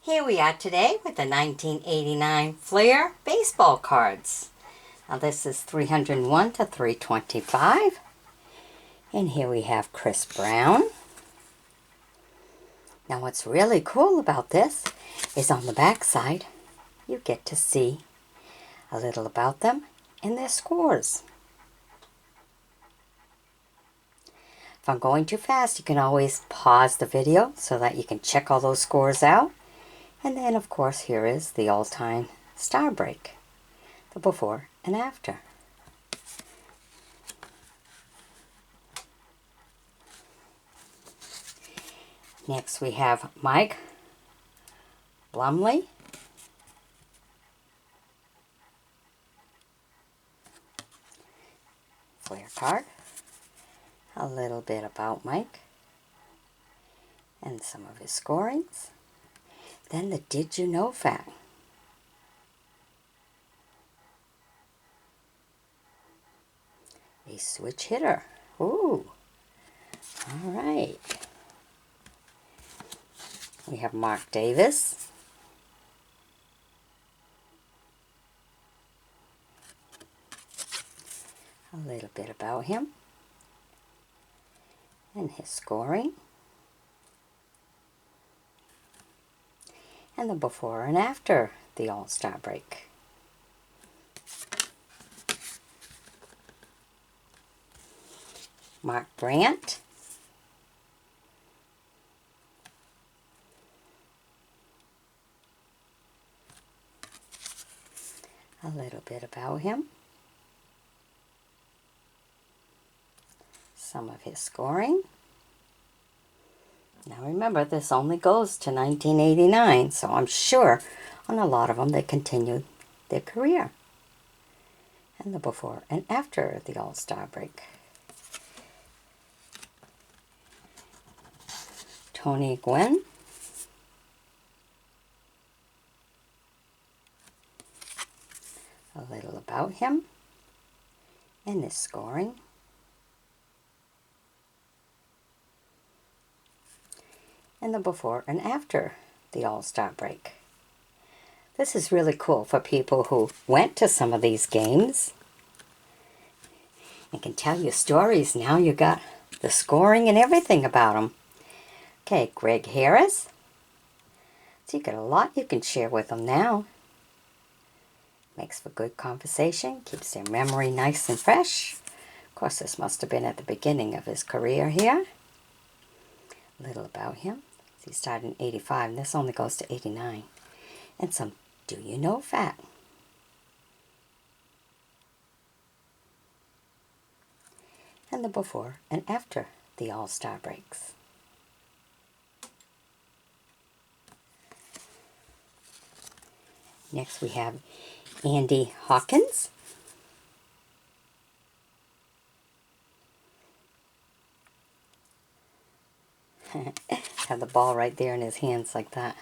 Here we are today with the 1989 Flair baseball cards. Now this is 301 to 325. And here we have Chris Brown. Now what's really cool about this is on the back side you get to see a little about them and their scores. If I'm going too fast, you can always pause the video so that you can check all those scores out. And then, of course, here is the all-time star break, the before and after. Next, we have Mike Blumley. Flair card. A little bit about Mike and some of his scorings. Then the Did You Know fact. A switch hitter. Ooh. All right. We have Mark Davis. A little bit about him and his scoring. And the before and after the All-Star break. Mark Brandt. A little bit about him. Some of his scoring. Now remember, this only goes to 1989, so I'm sure on a lot of them they continued their career. And the before and after the All-Star break. Tony Gwynn. A little about him and his scoring. And the before and after the All-Star break. This is really cool for people who went to some of these games and can tell you stories. Now you got the scoring and everything about them. Okay, Greg Harris. So you got a lot you can share with them now. Makes for good conversation, keeps their memory nice and fresh. Of course, this must have been at the beginning of his career here. A little about him. He started in 85, and this only goes to 89. And some Do You Know fact. And the before and after the All-Star breaks. Next we have Andy Hawkins. Have the ball right there in his hands like that.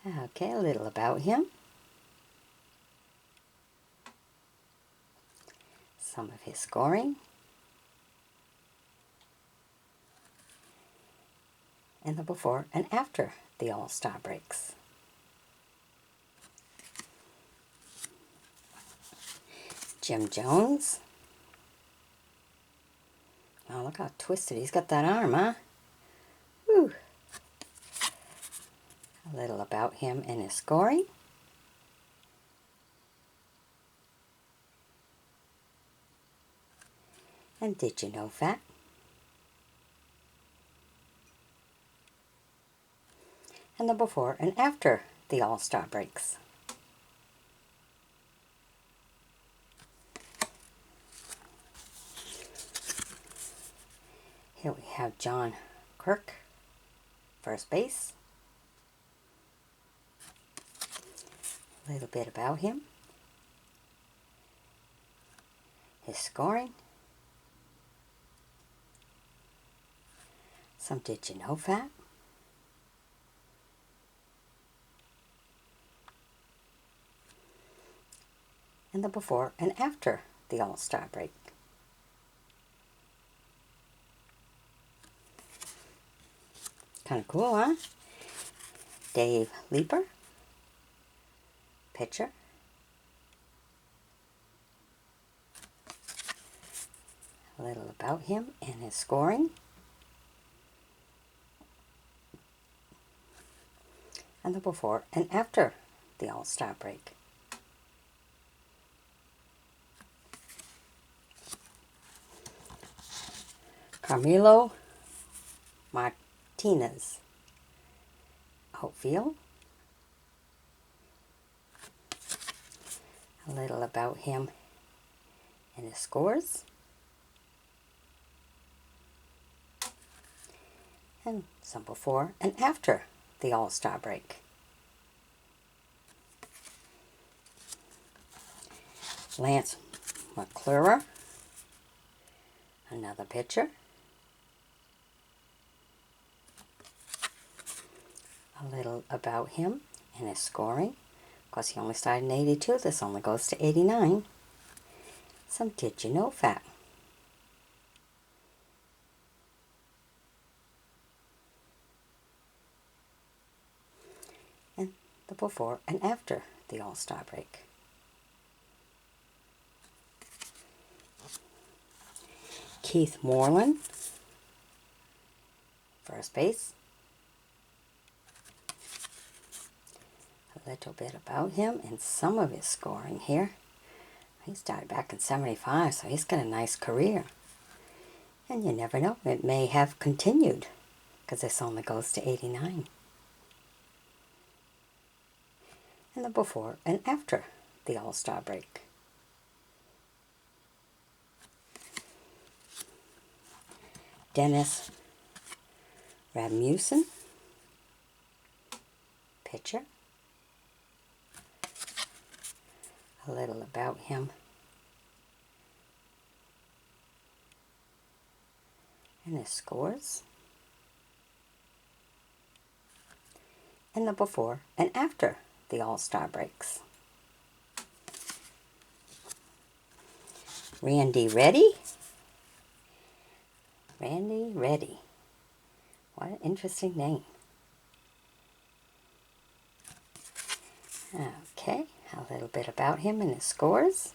Okay, a little about him. Some of his scoring. And the before and after the All-Star breaks. Jim Jones. Oh, look how twisted he's got that arm, huh? Whew. A little about him and his scoring. And Did You Know fact. And the before and after the All-Star breaks. Here we have John Kirk, first base. A little bit about him. His scoring. Some Did You Know fact. And the before and after the All-Star break. Kind of cool, huh? Dave Leeper, pitcher. A little about him and his scoring. And the before and after the All-Star break. Carmelo Martinez, outfield. A little about him and his scores. And some before and after the All-Star break. Lance McClure, another pitcher. A little about him and his scoring. Of course, he only started in 82. This only goes to 89. Some did you know fact. And the before and after the All-Star break. Keith Moreland, first base. A little bit about him and some of his scoring here. He started back in 75, so he's got a nice career. And you never know, it may have continued, because this only goes to 89. And the before and after the All-Star break. Dennis Rasmussen, pitcher. A little about him and his scores. And the before and after the All-Star breaks. Randy Reddy. Randy Reddy. What an interesting name. Okay, a little bit about him and his scores.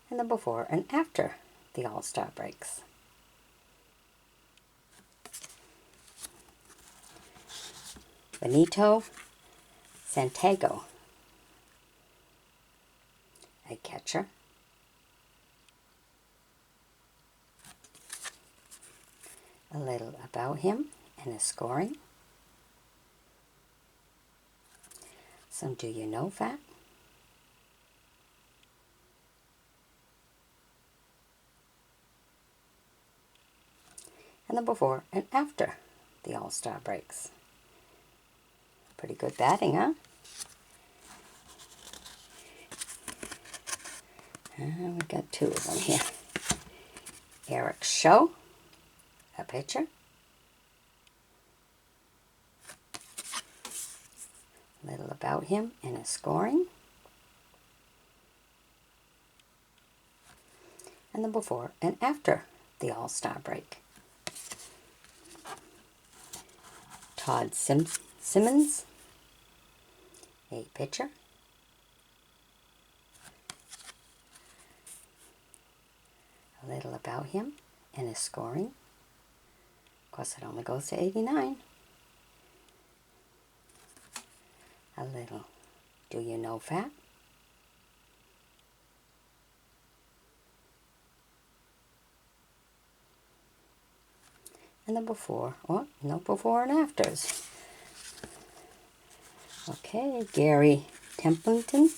And the before and after the All-Star breaks. Benito Santiago, a catcher. A little about him and his scoring. Some do you know fact. And the before and after the All-Star breaks. Pretty good batting, huh? We got two of them here. Eric Show, a pitcher. A little about him and his scoring. And the before and after the All-Star break. TODD SIMMONS, a pitcher. A little about him and his scoring. Of course, it only goes to 89. A little do you know fact. And the before, or no before and afters. Okay, Gary Templeton,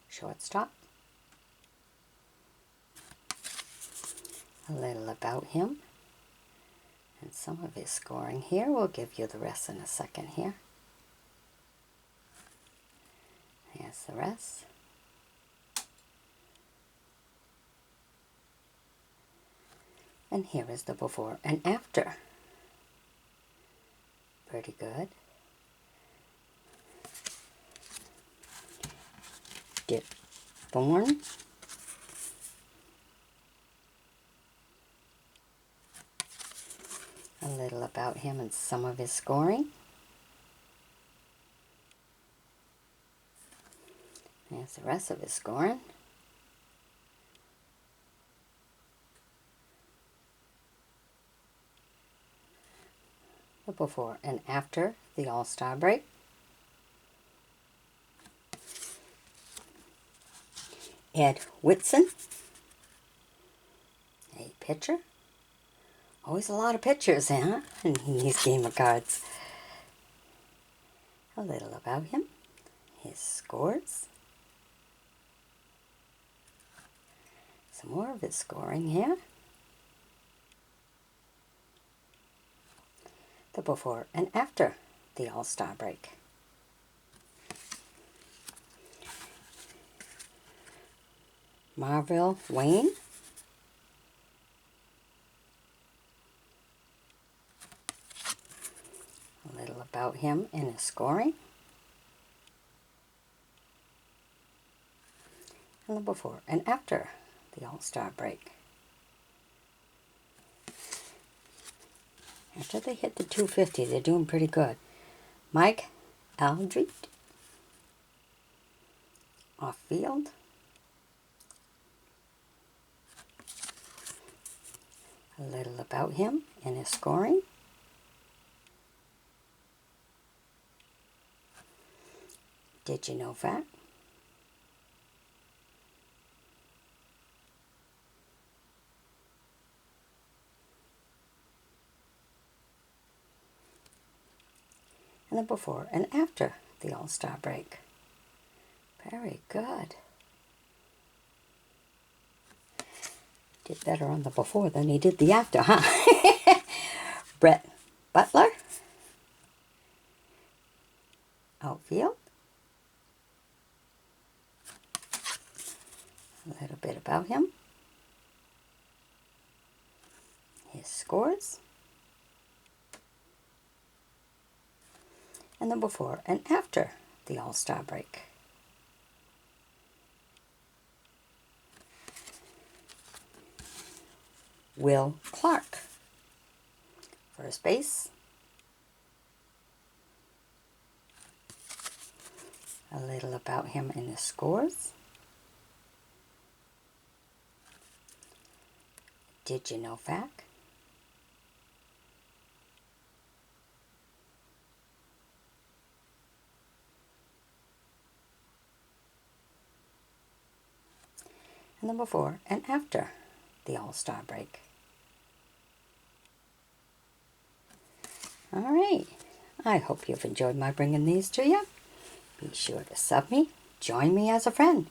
shortstop. A little about him and some of his scoring here. We'll give you the rest in a second here. Here's the rest. And here is the before and after. Pretty good. Dick Thorne. A little about him and some of his scoring. There's the rest of his scoring. The before and after the All-Star break. Ed Whitson, a pitcher. Always a lot of pitchers, huh? In these game of cards. A little about him, his scores. Some more of his scoring here. The before and after the All-Star break. Marvell Wayne. A little about him and his scoring. And the before and after the All-Star break. After they hit the 250, they're doing pretty good. Mike Aldrete. Off field. A little about him and his scoring. Did you know that? And the before and after the All-Star break. Very good. Did better on the before than he did the after, huh? Brett Butler. Outfield. A little bit about him. His scores. And the before and after the All-Star break. Will Clark, first base. A little about him and his scores. Did you know that? And the before and after the All-Star break. All right, I hope you've enjoyed my bringing these to you. Be sure to sub me, join me as a friend,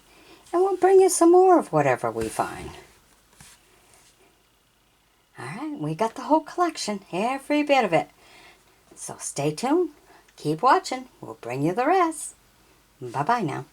and we'll bring you some more of whatever we find. All right, we got the whole collection, every bit of it. So stay tuned, keep watching, we'll bring you the rest. Bye-bye now.